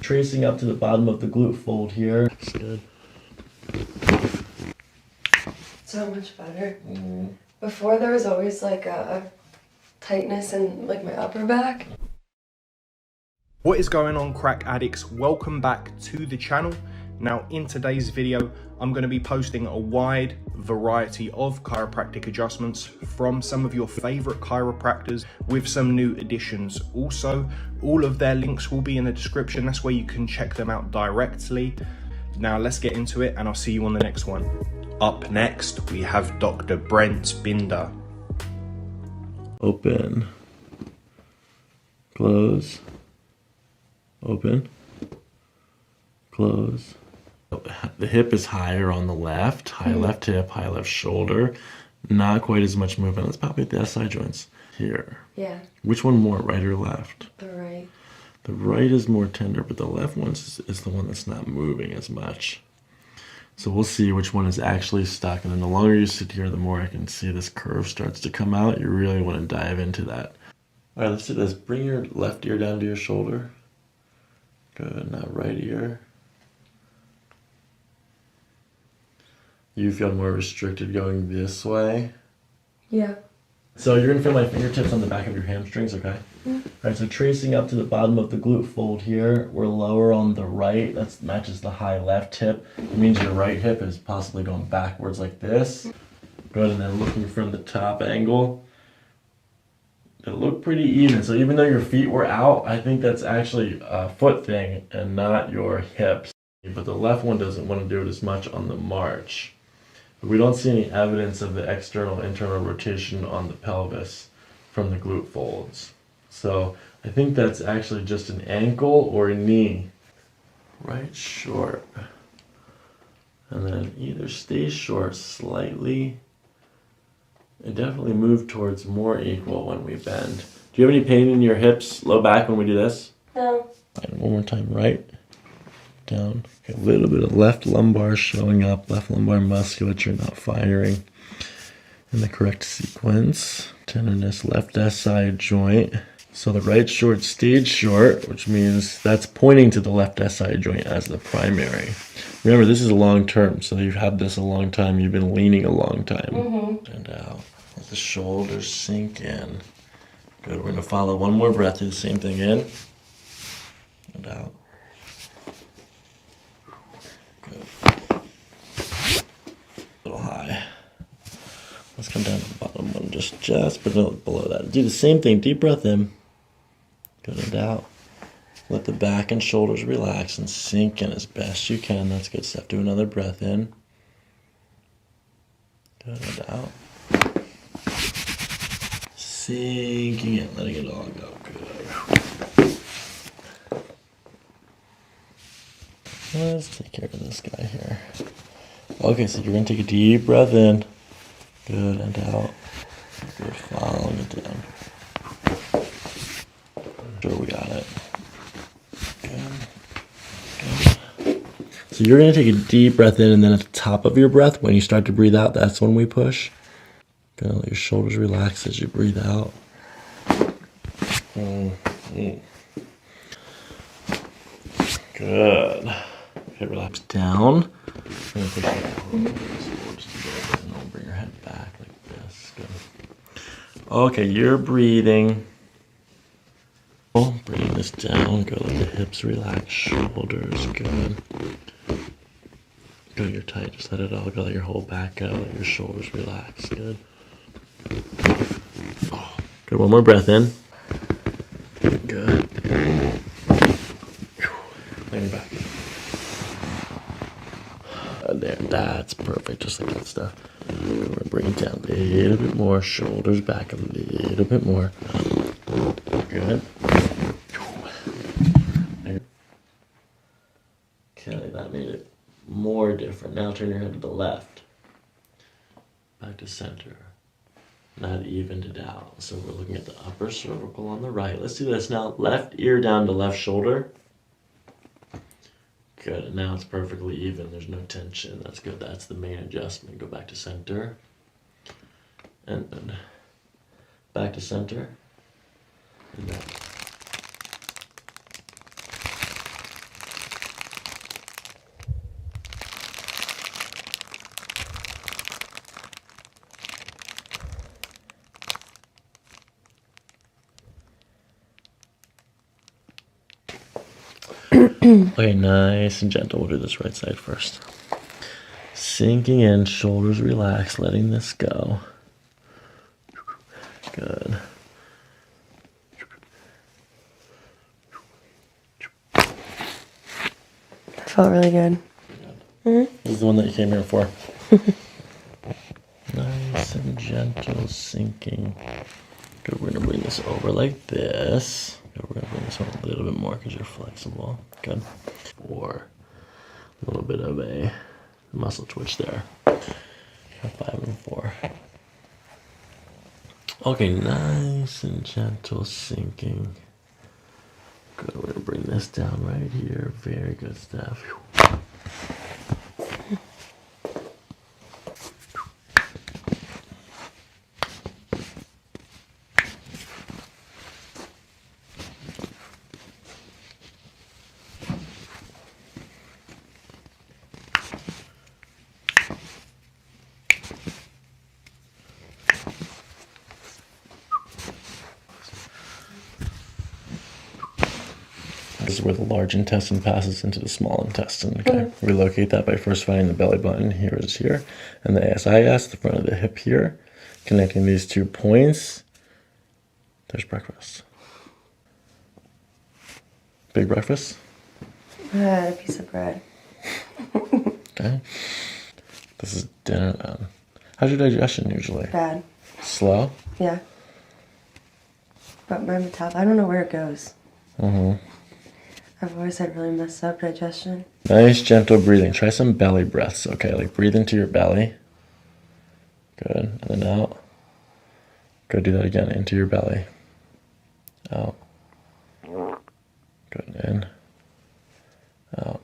Tracing up to the bottom of the glute fold here. That's good. So much better. Before there was always like a tightness in like my upper back. What is going on, crack addicts? Welcome back to the channel. Now in today's video, I'm going to be posting a wide variety of chiropractic adjustments from some of your favorite chiropractors with some new additions. Also, all of their links will be in the description. That's where you can check them out directly. Now let's get into it and I'll see you on the next one. Up next, we have Dr. Brent Binder. Open. Close. Open. Close. The hip is higher on the left. High left hip, high left shoulder. Not quite as much movement. Let's palpate the SI joints here. Yeah. Which one more, right or left? The right. The right is more tender, but the left one is the one that's not moving as much. So we'll see which one is actually stuck. And then the longer you sit here, the more I can see this curve starts to come out. You really want to dive into that. All right, let's do this. Bring your left ear down to your shoulder. Good, now right ear. You feel more restricted going this way. Yeah. So you're gonna feel my fingertips on the back of your hamstrings, okay? All right, so tracing up to the bottom of the glute fold here. We're lower on the right. That matches the high left hip. It means your right hip is possibly going backwards like this. Good, and then looking from the top angle. It looked pretty even. So even though your feet were out, I think that's actually a foot thing and not your hips. But the left one doesn't want to do it as much on the march. But we don't see any evidence of the external internal rotation on the pelvis from the glute folds. So I think that's actually just an ankle or a knee. Right short. And then either stay short slightly and definitely move towards more equal when we bend. Do you have any pain in your hips, low back when we do this? No. And one more time, right, down. Okay, a little bit of left lumbar showing up, left lumbar musculature not firing in the correct sequence. Tenderness, left SI joint. So the right short stayed short, which means that's pointing to the left SI joint as the primary. Remember, this is a long term, so you've had this a long time. You've been leaning a long time. And out. Let the shoulders sink in. Good. We're going to follow one more breath. Do the same thing in and out. Good. A little high. Let's come down to the bottom one, just below that. Do the same thing. Deep breath in. Good, and out. Let the back and shoulders relax and sink in as best you can. That's good stuff. Do another breath in. Good, and out. Sinking in, letting it all go. Good. Let's take care of this guy here. Okay, so you're going to take a deep breath in. Good, and out. Good, following it down. Sure, we got it. Good. So you're going to take a deep breath in, and then at the top of your breath, when you start to breathe out, that's when we push. Gonna let your shoulders relax as you breathe out. Good. Okay, relax down. We're gonna push your shoulders together, and then bring your head back like this. Good. Okay, you're breathing. Bring this down. Go, let the hips relax. Shoulders. Good. Good, you're tight. Just let it all go. Let your whole back go. Let your shoulders relax. Good. Good, one more breath in. Good. Lean back. There, that's perfect, just like that stuff. We're gonna bring it down a little bit more, shoulders back a little bit more. Good. Okay, that made it more different. Now turn your head to the left. Back to center. That evened it out. So we're looking at the upper cervical on the right. Let's do this now. Left ear down to left shoulder. Good. And now it's perfectly even. There's no tension. That's good. That's the main adjustment. Go back to center. And then back to center. And back. Okay, nice and gentle. We'll do this right side first. Sinking in, shoulders relaxed, letting this go. Good. That felt really good. This is the one that you came here for. Nice and gentle sinking. Good, we're gonna bring this over like this. Good, we're gonna bring this one a little bit more because you're flexible. Good. 4. A little bit of a muscle twitch there. 5 and 4. Okay, nice and gentle sinking. Good, we're gonna bring this down right here. Very good stuff. This is where the large intestine passes into the small intestine. Okay, relocate that by first finding the belly button. Here is here, and the ASIS, the front of the hip here, connecting these 2 points. There's breakfast. Big breakfast. I had a piece of bread. Okay. This is dinner then. How's your digestion usually? Bad. Slow. Yeah. But my I don't know where it goes. I've always had really messed up digestion. Nice gentle breathing. Try some belly breaths. Okay, like breathe into your belly. Good, and then out. Go do that again. Into your belly. Out. Good, in. Out.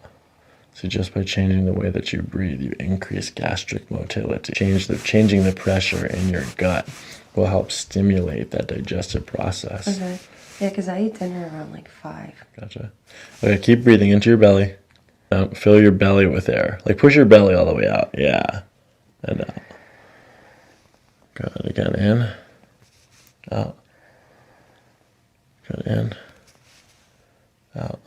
So just by changing the way that you breathe, you increase gastric motility. Changing the pressure in your gut will help stimulate that digestive process. Okay. Yeah, because I eat dinner around like 5. Gotcha. Okay, keep breathing into your belly. Fill your belly with air. Like push your belly all the way out. Yeah. And out. Good. Again, in. Out. Good. In. Out.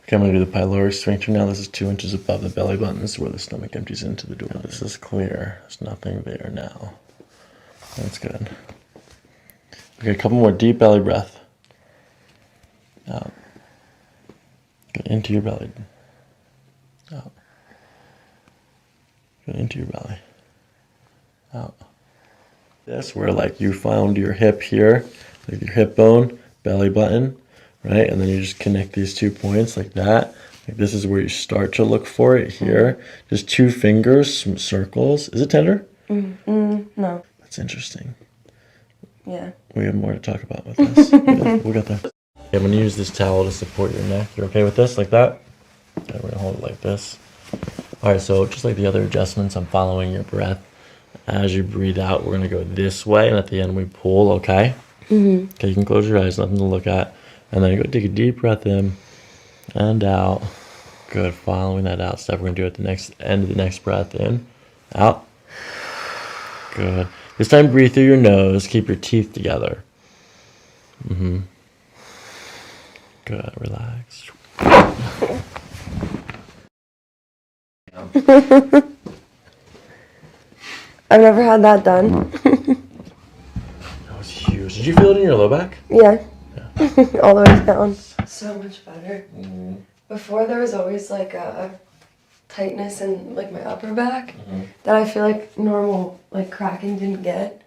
Okay, I'm going to do the pyloric sphincter now. This is 2 inches above the belly button. This is where the stomach empties into the door. This is clear. There's nothing there now. That's good. Okay, a couple more deep belly breath. Out. Good, into your belly. Out. Good, into your belly. Out. This where like you found your hip here, like your hip bone, belly button. Right, and then you just connect these 2 points like that. Like this is where you start to look for it here. Just 2 fingers, some circles. Is it tender? No. That's interesting. Yeah. We have more to talk about with this. We'll get there. Okay, I'm going to use this towel to support your neck. You're okay with this? Like that? Okay, we're going to hold it like this. All right, so just like the other adjustments, I'm following your breath. As you breathe out, we're going to go this way, and at the end we pull, okay? Okay, you can close your eyes, nothing to look at. And then you go take a deep breath in and out. Good. Following that out step, we're going to do at the next end of the next breath in. Out. Good. This time breathe through your nose. Keep your teeth together. Good. Relax. I've never had that done. That was huge. Did you feel it in your low back? Yeah. All the way down. So much better. Before there was always like a tightness in like my upper back that I feel like normal like cracking didn't get.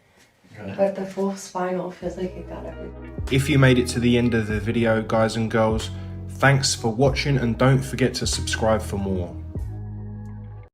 But the full spinal feels like it got everything. If you made it to the end of the video, guys and girls, thanks for watching and don't forget to subscribe for more.